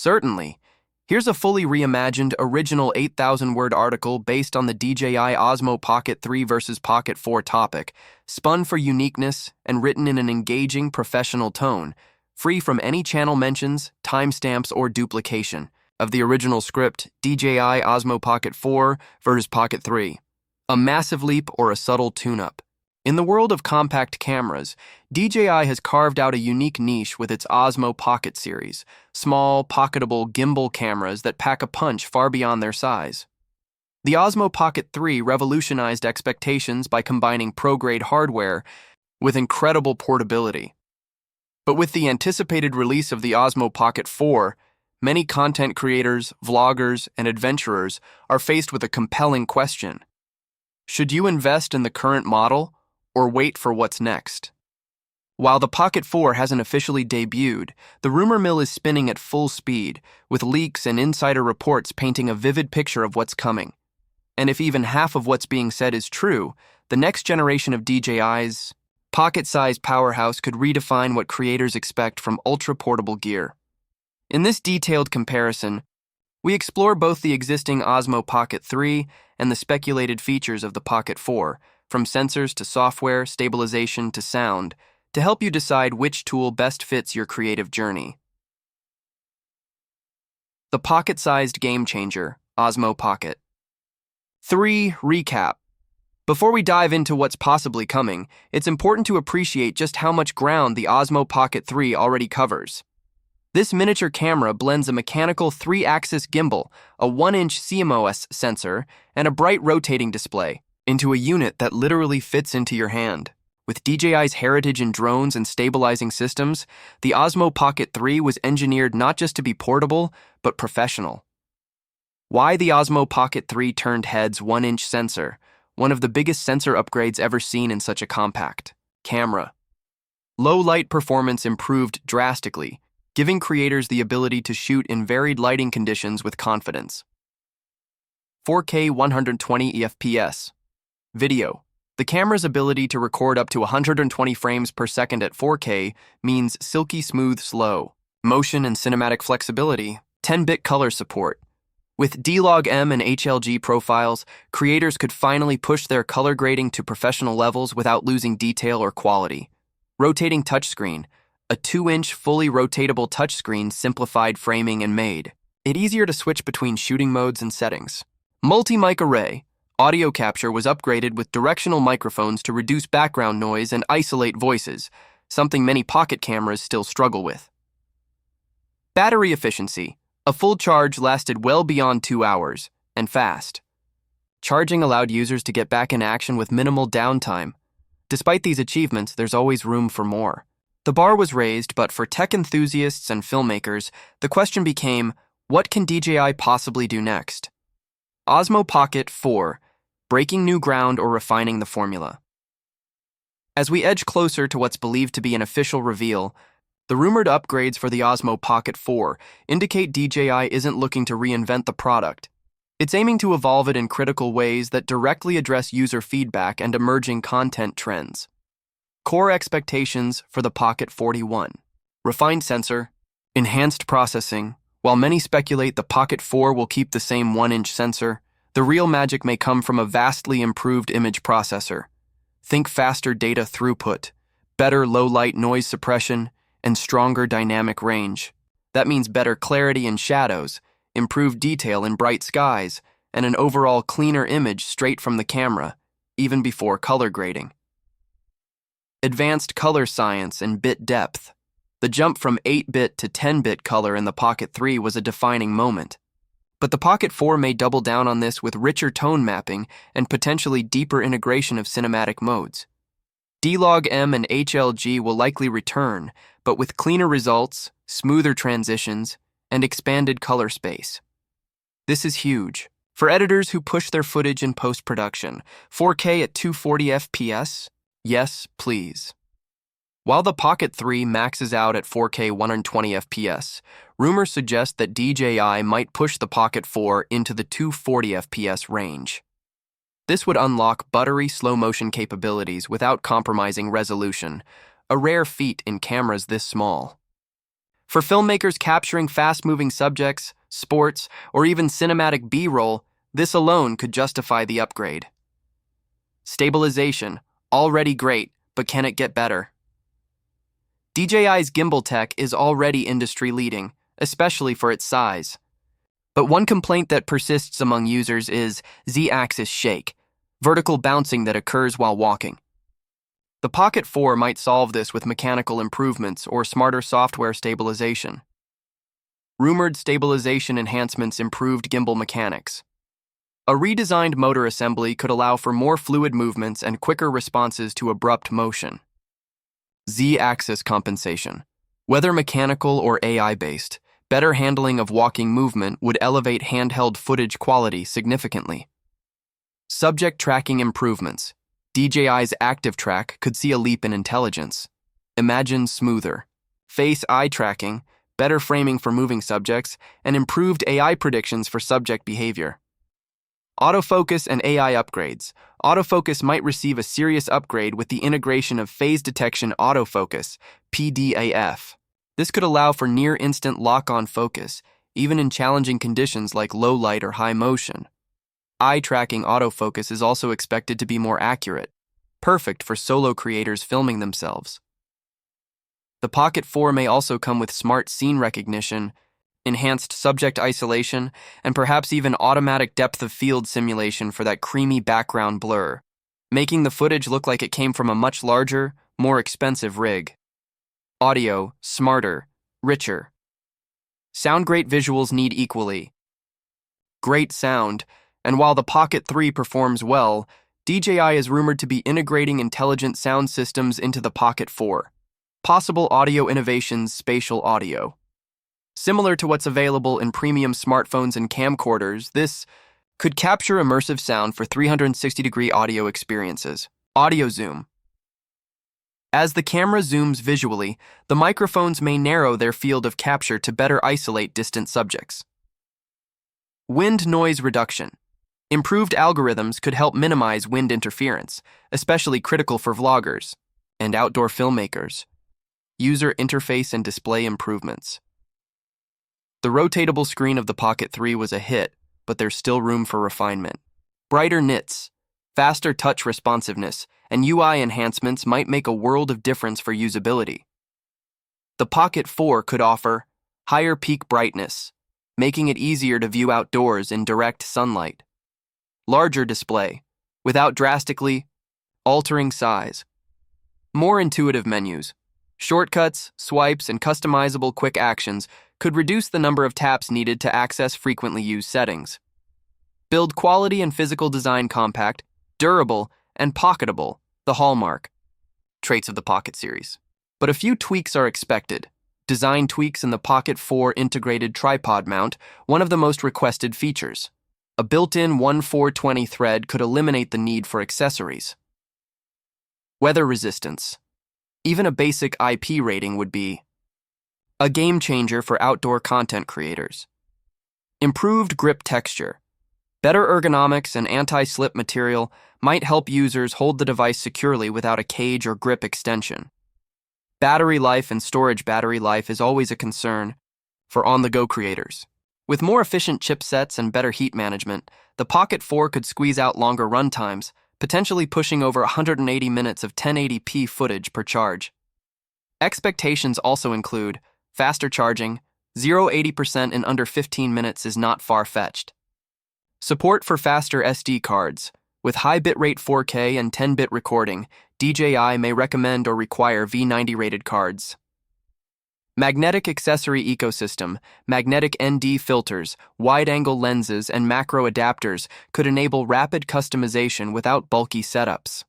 Certainly. Here's a fully reimagined, original 8,000-word article based on the DJI Osmo Pocket 3 versus Pocket 4 topic, spun for uniqueness and written in an engaging, professional tone, free from any channel mentions, timestamps, or duplication. Of the original script, DJI Osmo Pocket 4 versus Pocket 3. A massive leap or a subtle tune-up? In the world of compact cameras, DJI has carved out a unique niche with its Osmo Pocket series, small, pocketable gimbal cameras that pack a punch far beyond their size. The Osmo Pocket 3 revolutionized expectations by combining pro-grade hardware with incredible portability. But with the anticipated release of the Osmo Pocket 4, many content creators, vloggers, and adventurers are faced with a compelling question. Should you invest in the current model or wait for what's next? While the Pocket 4 hasn't officially debuted, the rumor mill is spinning at full speed, with leaks and insider reports painting a vivid picture of what's coming. And if even half of what's being said is true, the next generation of DJI's pocket-sized powerhouse could redefine what creators expect from ultra-portable gear. In this detailed comparison, we explore both the existing Osmo Pocket 3 and the speculated features of the Pocket 4, from sensors to software, stabilization to sound, to help you decide which tool best fits your creative journey. The pocket-sized game-changer, Osmo Pocket 3 recap. Before we dive into what's possibly coming, it's important to appreciate just how much ground the Osmo Pocket 3 already covers. This miniature camera blends a mechanical 3-axis gimbal, a 1-inch CMOS sensor, and a bright rotating display into a unit that literally fits into your hand. With DJI's heritage in drones and stabilizing systems, the Osmo Pocket 3 was engineered not just to be portable, but professional. Why the Osmo Pocket 3 turned heads 1-inch sensor, one of the biggest sensor upgrades ever seen in such a compact camera. Low light performance improved drastically, giving creators the ability to shoot in varied lighting conditions with confidence. 4K 120 FPS. Video. The camera's ability to record up to 120 frames per second at 4K means silky smooth slow motion and cinematic flexibility, 10-bit color support. With D-Log-M and HLG profiles, creators could finally push their color grading to professional levels without losing detail or quality. Rotating touchscreen. A 2-inch fully rotatable touchscreen simplified framing and made it easier to switch between shooting modes and settings. Multi-mic array. Audio capture was upgraded with directional microphones to reduce background noise and isolate voices, something many pocket cameras still struggle with. Battery efficiency. A full charge lasted well beyond 2 hours, and fast. Charging allowed users to get back in action with minimal downtime. Despite these achievements, there's always room for more. The bar was raised, but for tech enthusiasts and filmmakers, the question became, what can DJI possibly do next? Osmo Pocket 4, breaking new ground or refining the formula. As we edge closer to what's believed to be an official reveal, the rumored upgrades for the Osmo Pocket 4 indicate DJI isn't looking to reinvent the product. It's aiming to evolve it in critical ways that directly address user feedback and emerging content trends. Core expectations for the Pocket 41. Refined sensor, enhanced processing. While many speculate the Pocket 4 will keep the same 1-inch sensor, the real magic may come from a vastly improved image processor. Think faster data throughput, better low-light noise suppression, and stronger dynamic range. That means better clarity in shadows, improved detail in bright skies, and an overall cleaner image straight from the camera, even before color grading. Advanced color science and bit depth. The jump from 8-bit to 10-bit color in the Pocket 3 was a defining moment. But the Pocket 4 may double down on this with richer tone mapping and potentially deeper integration of cinematic modes. D-Log-M and HLG will likely return, but with cleaner results, smoother transitions, and expanded color space. This is huge. For editors who push their footage in post-production, 4K at 240 FPS? Yes, please. While the Pocket 3 maxes out at 4K 120 FPS, rumors suggest that DJI might push the Pocket 4 into the 240 FPS range. This would unlock buttery slow-motion capabilities without compromising resolution, a rare feat in cameras this small. For filmmakers capturing fast-moving subjects, sports, or even cinematic B-roll, this alone could justify the upgrade. Stabilization, already great, but can it get better? DJI's gimbal tech is already industry-leading, especially for its size. But one complaint that persists among users is Z-axis shake, vertical bouncing that occurs while walking. The Pocket 4 might solve this with mechanical improvements or smarter software stabilization. Rumored stabilization enhancements improved gimbal mechanics. A redesigned motor assembly could allow for more fluid movements and quicker responses to abrupt motion. Z-axis compensation. Whether mechanical or AI-based, better handling of walking movement would elevate handheld footage quality significantly. Subject tracking improvements. DJI's Active Track could see a leap in intelligence. Imagine smoother face-eye tracking, better framing for moving subjects, and improved AI predictions for subject behavior. Autofocus and AI upgrades. Autofocus might receive a serious upgrade with the integration of phase detection autofocus, PDAF. This could allow for near-instant lock-on focus, even in challenging conditions like low light or high motion. Eye-tracking autofocus is also expected to be more accurate, perfect for solo creators filming themselves. The Pocket 4 may also come with smart scene recognition, enhanced subject isolation, and perhaps even automatic depth of field simulation for that creamy background blur, making the footage look like it came from a much larger, more expensive rig. Audio, smarter, richer. Sound great visuals need equally. Great sound, and while the Pocket 3 performs well, DJI is rumored to be integrating intelligent sound systems into the Pocket 4. Possible audio innovations, spatial audio. Similar to what's available in premium smartphones and camcorders, this could capture immersive sound for 360-degree audio experiences. Audio zoom. As the camera zooms visually, the microphones may narrow their field of capture to better isolate distant subjects. Wind noise reduction. Improved algorithms could help minimize wind interference, especially critical for vloggers and outdoor filmmakers. User interface and display improvements. The rotatable screen of the Pocket 3 was a hit, but there's still room for refinement. Brighter nits, faster touch responsiveness, and UI enhancements might make a world of difference for usability. The Pocket 4 could offer higher peak brightness, making it easier to view outdoors in direct sunlight. Larger display, without drastically altering size. More intuitive menus. Shortcuts, swipes, and customizable quick actions could reduce the number of taps needed to access frequently used settings. Build quality and physical design compact, durable, and pocketable, the hallmark traits of the Pocket series. But a few tweaks are expected. Design tweaks in the Pocket 4 integrated tripod mount, one of the most requested features. A built-in 1420 thread could eliminate the need for accessories. Weather resistance. Even a basic IP rating would be a game changer for outdoor content creators. Improved grip texture. Better ergonomics and anti-slip material might help users hold the device securely without a cage or grip extension. Battery life and storage battery life is always a concern for on-the-go creators. With more efficient chipsets and better heat management, the Pocket 4 could squeeze out longer runtimes, potentially pushing over 180 minutes of 1080p footage per charge. Expectations also include faster charging, 0-80% in under 15 minutes is not far-fetched. Support for faster SD cards. With high bitrate 4K and 10-bit recording, DJI may recommend or require V90 rated cards. Magnetic accessory ecosystem, magnetic ND filters, wide-angle lenses, and macro adapters could enable rapid customization without bulky setups.